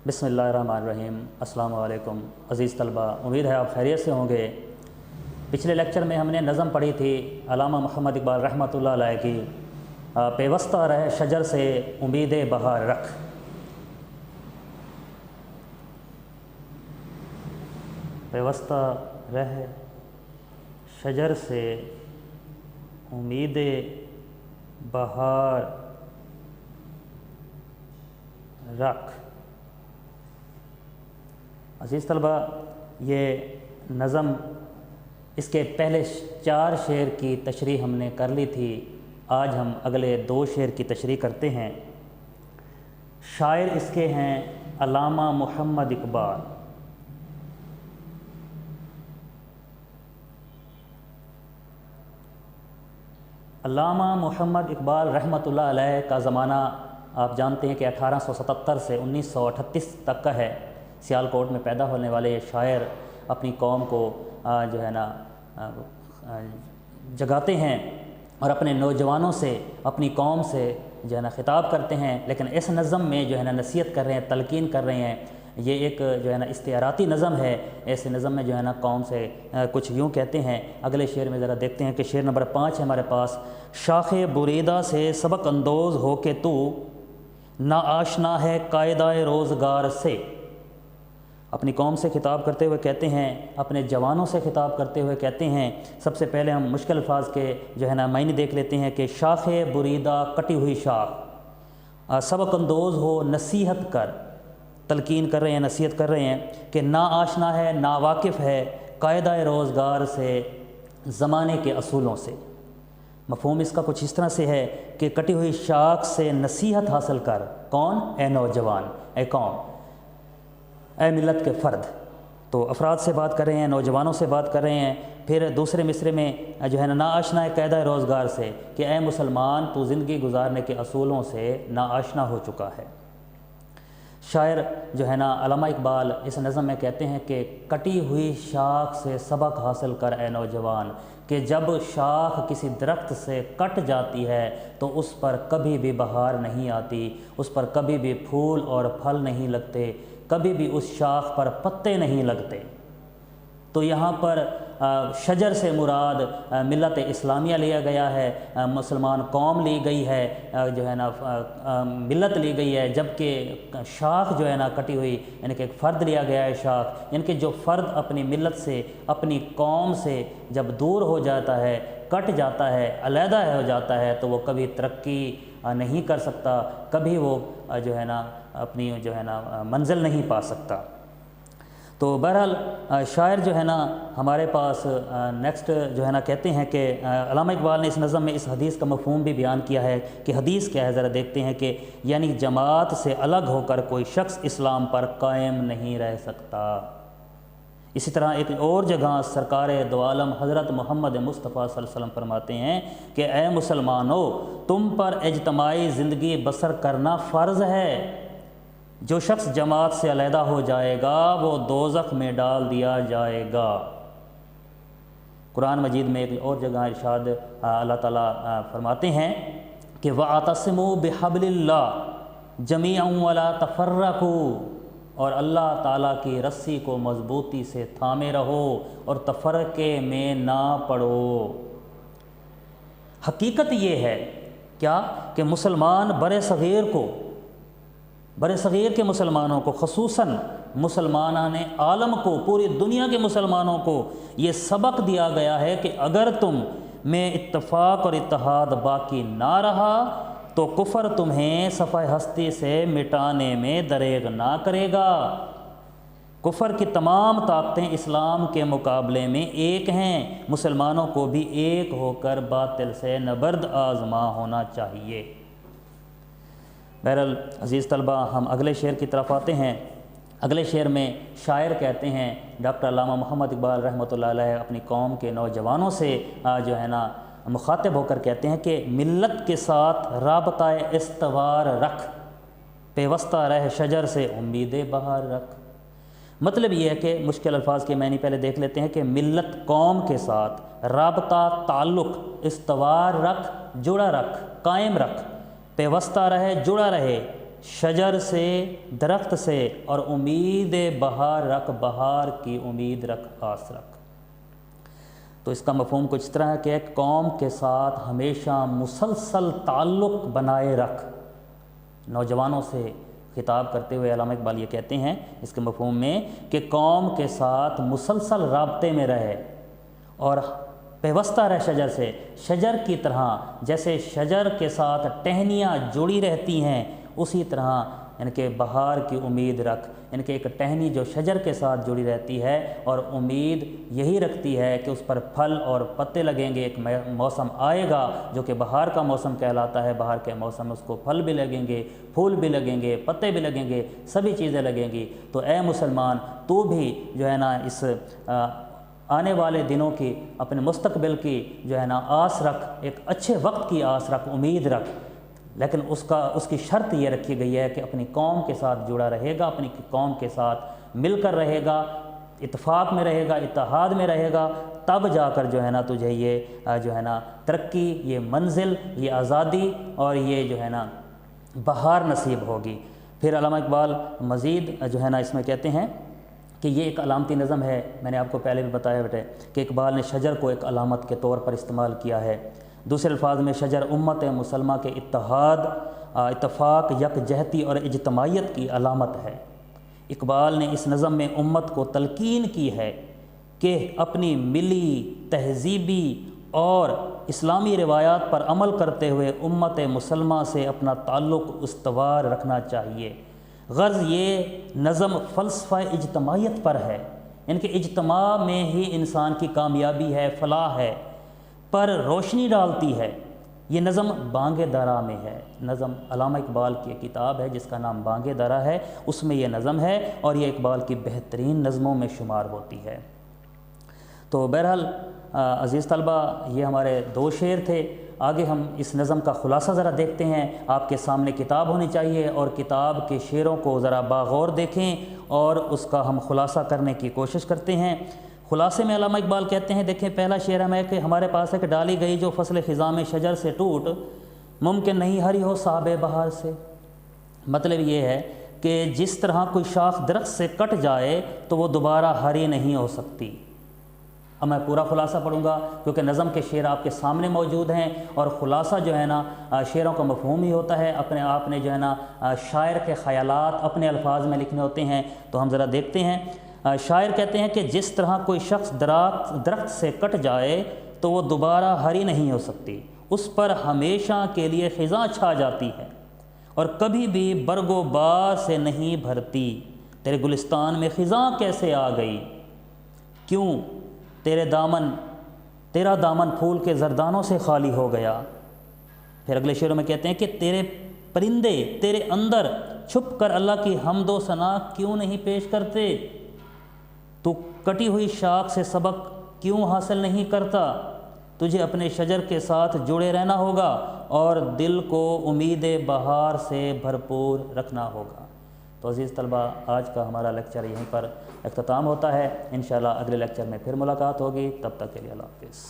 بسم اللہ الرحمن الرحیم۔ السلام علیکم عزیز طلبہ، امید ہے آپ خیریت سے ہوں گے۔ پچھلے لیکچر میں ہم نے نظم پڑھی تھی علامہ محمد اقبال رحمۃ اللہ علیہ کی، پیوستہ رہ شجر سے امید بہار رکھ۔ پیوستہ رہ شجر سے امید بہار رکھ۔ عزیز طلبہ، یہ نظم اس کے پہلے 4 شعر کی تشریح ہم نے کر لی تھی۔ آج ہم اگلے 2 شعر کی تشریح کرتے ہیں۔ شاعر اس کے ہیں علامہ محمد اقبال۔ علامہ محمد اقبال رحمۃ اللہ علیہ کا زمانہ آپ جانتے ہیں کہ 1877 سے 1938 تک کا ہے۔ سیالکوٹ میں پیدا ہونے والے یہ شاعر اپنی قوم کو جگاتے ہیں اور اپنے نوجوانوں سے، اپنی قوم سے خطاب کرتے ہیں، لیکن اس نظم میں نصیحت کر رہے ہیں، تلقین کر رہے ہیں۔ یہ ایک استعاراتی نظم ہے۔ ایسے نظم میں قوم سے کچھ یوں کہتے ہیں۔ اگلے شعر میں ذرا دیکھتے ہیں کہ شعر نمبر 5 ہے ہمارے پاس۔ شاخ بریدہ سے سبق اندوز ہو کے تو نا آشنا ہے قاعدہ روزگار سے۔ اپنی قوم سے خطاب کرتے ہوئے کہتے ہیں، اپنے جوانوں سے خطاب کرتے ہوئے کہتے ہیں۔ سب سے پہلے ہم مشکل الفاظ کے معنی دیکھ لیتے ہیں کہ شاخ بریدہ، کٹی ہوئی شاخ، سبق اندوز ہو، نصیحت کر، تلقین کر رہے ہیں، نصیحت کر رہے ہیں کہ نا آشنا ہے، نا واقف ہے قاعدہ روزگار سے، زمانے کے اصولوں سے۔ مفہوم اس کا کچھ اس طرح سے ہے کہ کٹی ہوئی شاخ سے نصیحت حاصل کر۔ کون؟ اے نوجوان، اے قوم، اے ملت کے فرد۔ تو افراد سے بات کر رہے ہیں، نوجوانوں سے بات کر رہے ہیں۔ پھر دوسرے مصرے میں نا آشنا ہے قاعدہ روزگار سے، کہ اے مسلمان، تو زندگی گزارنے کے اصولوں سے نا آشنا ہو چکا ہے۔ شاعر علامہ اقبال اس نظم میں کہتے ہیں کہ کٹی ہوئی شاخ سے سبق حاصل کر اے نوجوان، کہ جب شاخ کسی درخت سے کٹ جاتی ہے تو اس پر کبھی بھی بہار نہیں آتی، اس پر کبھی بھی پھول اور پھل نہیں لگتے، کبھی بھی اس شاخ پر پتے نہیں لگتے۔ تو یہاں پر شجر سے مراد ملت اسلامیہ لیا گیا ہے، مسلمان قوم لی گئی ہے، ملت لی گئی ہے، جبکہ شاخ کٹی ہوئی، یعنی کہ ایک فرد لیا گیا ہے شاخ، یعنی کہ جو فرد اپنی ملت سے، اپنی قوم سے جب دور ہو جاتا ہے، کٹ جاتا ہے، علیحدہ ہو جاتا ہے، تو وہ کبھی ترقی نہیں کر سکتا، کبھی وہ اپنی منزل نہیں پا سکتا۔ تو بہرحال شاعر ہمارے پاس نیکسٹ کہتے ہیں کہ علامہ اقبال نے اس نظم میں اس حدیث کا مفہوم بھی بیان کیا ہے کہ حدیث کیا ہے، ذرا دیکھتے ہیں کہ یعنی جماعت سے الگ ہو کر کوئی شخص اسلام پر قائم نہیں رہ سکتا۔ اسی طرح ایک اور جگہ سرکار دو عالم حضرت محمد مصطفیٰ صلی اللہ علیہ وسلم فرماتے ہیں کہ اے مسلمانوں، تم پر اجتماعی زندگی بسر کرنا فرض ہے۔ جو شخص جماعت سے علیحدہ ہو جائے گا وہ دوزخ میں ڈال دیا جائے گا۔ قرآن مجید میں ایک اور جگہ ارشاد اللہ تعالیٰ فرماتے ہیں کہ وَاعْتَصِمُوا بِحَبْلِ اللَّهِ جَمِيعًا وَلَا تَفَرَّقُوا، اور اللہ تعالیٰ کی رسی کو مضبوطی سے تھامے رہو اور تفرقے میں نہ پڑو۔ حقیقت یہ ہے کیا کہ مسلمان برِ صغیر کے مسلمانوں کو، خصوصاً مسلمانان عالم کو، پوری دنیا کے مسلمانوں کو یہ سبق دیا گیا ہے کہ اگر تم میں اتفاق اور اتحاد باقی نہ رہا تو کفر تمہیں صفحہ ہستی سے مٹانے میں دریغ نہ کرے گا۔ کفر کی تمام طاقتیں اسلام کے مقابلے میں ایک ہیں، مسلمانوں کو بھی ایک ہو کر باطل سے نبرد آزما ہونا چاہیے۔ بہرحال عزیز طلبہ، ہم اگلے شعر کی طرف آتے ہیں۔ اگلے شعر میں شاعر کہتے ہیں، ڈاکٹر علامہ محمد اقبال رحمۃ اللہ علیہ اپنی قوم کے نوجوانوں سے مخاطب ہو کر کہتے ہیں کہ ملت کے ساتھ رابطہ استوار رکھ، پیوستہ رہ شجر سے امید بہار رکھ۔ مطلب یہ ہے کہ مشکل الفاظ کے معنی پہلے دیکھ لیتے ہیں کہ ملت قوم کے ساتھ رابطہ، تعلق استوار رکھ، جڑا رکھ، قائم رکھ، پیوستہ رہے، جڑا رہے، شجر سے، درخت سے، اور امید بہار رکھ، بہار کی امید رکھ، آس رکھ۔ تو اس کا مفہوم کچھ طرح ہے کہ ایک قوم کے ساتھ ہمیشہ مسلسل تعلق بنائے رکھ۔ نوجوانوں سے خطاب کرتے ہوئے علامہ اقبال یہ کہتے ہیں اس کے مفہوم میں کہ قوم کے ساتھ مسلسل رابطے میں رہے اور پیوستہ رہ شجر سے، شجر کی طرح، جیسے شجر کے ساتھ ٹہنیاں جڑی رہتی ہیں اسی طرح ان کے بہار کی امید رکھ۔ ان کے ایک ٹہنی جو شجر کے ساتھ جڑی رہتی ہے اور امید یہی رکھتی ہے کہ اس پر پھل اور پتے لگیں گے، ایک موسم آئے گا جو کہ بہار کا موسم کہلاتا ہے، بہار کے موسم میں اس کو پھل بھی لگیں گے، پھول بھی لگیں گے، پتے بھی لگیں گے، سبھی چیزیں لگیں گی۔ تو اے مسلمان، تو بھی جو ہے نا اس آنے والے دنوں کی، اپنے مستقبل کی جو ہے نا آس رکھ، ایک اچھے وقت کی آس رکھ، امید رکھ، لیکن اس کی شرط یہ رکھی گئی ہے کہ اپنی قوم کے ساتھ جڑا رہے گا، اپنی قوم کے ساتھ مل کر رہے گا، اتفاق میں رہے گا، اتحاد میں رہے گا، تب جا کر جو ہے نا تجھے یہ جو ہے نا ترقی، یہ منزل، یہ آزادی اور یہ جو ہے نا بہار نصیب ہوگی۔ پھر علامہ اقبال مزید جو ہے نا اس میں کہتے ہیں کہ یہ ایک علامتی نظم ہے۔ میں نے آپ کو پہلے بھی بتایا بیٹے کہ اقبال نے شجر کو ایک علامت کے طور پر استعمال کیا ہے۔ دوسرے الفاظ میں شجر امت مسلمہ کے اتحاد، اتفاق، یکجہتی اور اجتماعیت کی علامت ہے۔ اقبال نے اس نظم میں امت کو تلقین کی ہے کہ اپنی ملی، تہذیبی اور اسلامی روایات پر عمل کرتے ہوئے امت مسلمہ سے اپنا تعلق استوار رکھنا چاہیے۔ غرض یہ نظم فلسفہ اجتماعیت پر ہے، ان کے اجتماع میں ہی انسان کی کامیابی ہے، فلاح ہے، پر روشنی ڈالتی ہے۔ یہ نظم بانگ درا میں ہے، نظم علامہ اقبال کی کتاب ہے جس کا نام بانگ درا ہے، اس میں یہ نظم ہے اور یہ اقبال کی بہترین نظموں میں شمار ہوتی ہے۔ تو بہرحال عزیز طلبہ، یہ ہمارے 2 شعر تھے۔ آگے ہم اس نظم کا خلاصہ ذرا دیکھتے ہیں۔ آپ کے سامنے کتاب ہونی چاہیے اور کتاب کے شعروں کو ذرا باغور دیکھیں اور اس کا ہم خلاصہ کرنے کی کوشش کرتے ہیں۔ خلاصے میں علامہ اقبال کہتے ہیں، دیکھیں پہلا شعر ہمیں کہ ہمارے پاس ہے کہ ڈالی گئی جو فصل خزاں میں شجر سے ٹوٹ، ممکن نہیں ہری ہو صاحب بہار سے۔ مطلب یہ ہے کہ جس طرح کوئی شاخ درخت سے کٹ جائے تو وہ دوبارہ ہری نہیں ہو سکتی۔ اب میں پورا خلاصہ پڑھوں گا کیونکہ نظم کے شعر آپ کے سامنے موجود ہیں اور خلاصہ جو ہے نا شعروں کا مفہوم ہی ہوتا ہے، اپنے آپ نے جو ہے نا شاعر کے خیالات اپنے الفاظ میں لکھنے ہوتے ہیں۔ تو ہم ذرا دیکھتے ہیں۔ شاعر کہتے ہیں کہ جس طرح کوئی شخص درخت سے کٹ جائے تو وہ دوبارہ ہری نہیں ہو سکتی، اس پر ہمیشہ کے لیے خزاں چھا جاتی ہے اور کبھی بھی برگ و بار سے نہیں بھرتی۔ تیرے گلستان میں خزاں کیسے آ گئی، کیوں تیرا دامن پھول کے زردانوں سے خالی ہو گیا۔ پھر اگلے شعروں میں کہتے ہیں کہ تیرے پرندے تیرے اندر چھپ کر اللہ کی حمد و ثنا کیوں نہیں پیش کرتے، تو کٹی ہوئی شاخ سے سبق کیوں حاصل نہیں کرتا، تجھے اپنے شجر کے ساتھ جڑے رہنا ہوگا اور دل کو امید بہار سے بھرپور رکھنا ہوگا۔ تو عزیز طلبہ، آج کا ہمارا لیکچر یہیں پر اختتام ہوتا ہے۔ انشاءاللہ اگلے لیکچر میں پھر ملاقات ہوگی، تب تک کے لیے اللہ حافظ۔